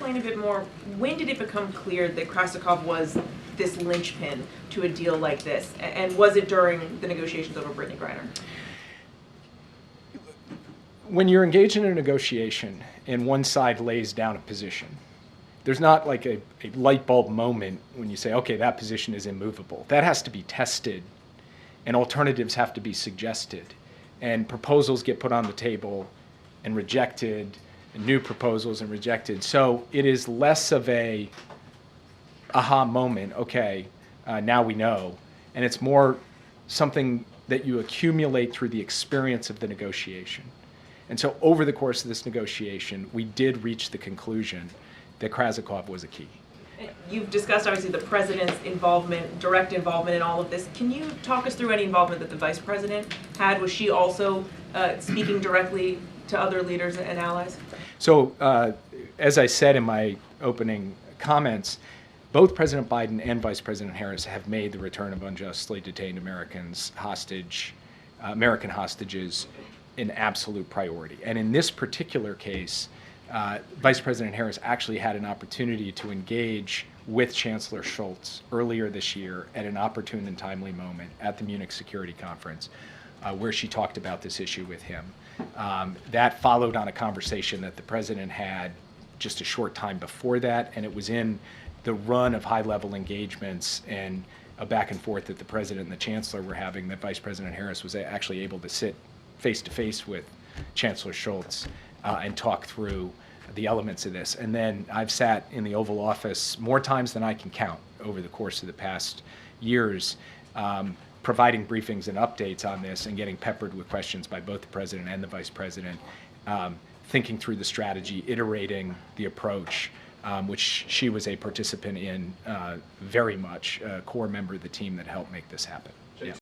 explain a bit more? When did it become clear that Krasikov was this linchpin to a deal like this? And was it during the negotiations over Brittany Griner? When you're engaged in a negotiation and one side lays down a position, there's not like a light bulb moment when you say, okay, that position is immovable. That has to be tested, and alternatives have to be suggested, and proposals get put on the table and rejected, and new proposals and rejected. So it is less of a aha moment, okay, now we know, and it's more something that you accumulate through the experience of the negotiation. And so over the course of this negotiation, we did reach the conclusion that Krasikov was a key. You've discussed, obviously, the president's involvement, direct involvement in all of this. Can you talk us through any involvement that the vice president had? Was she also speaking directly to other leaders and allies? So, as I said in my opening comments, both President Biden and Vice President Harris have made the return of unjustly detained American hostages an absolute priority. And in this particular case, Vice President Harris actually had an opportunity to engage with Chancellor Scholz earlier this year at an opportune and timely moment at the Munich Security Conference, where she talked about this issue with him. That followed on a conversation that the President had just a short time before that, and it was in the run of high-level engagements and a back and forth that the President and the Chancellor were having that Vice President Harris was actually able to sit face-to-face with Chancellor Scholz and talk through the elements of this. And then I've sat in the Oval Office more times than I can count over the course of the past years, providing briefings and updates on this and getting peppered with questions by both the President and the Vice President, thinking through the strategy, iterating the approach, which she was a participant in very much, a core member of the team that helped make this happen.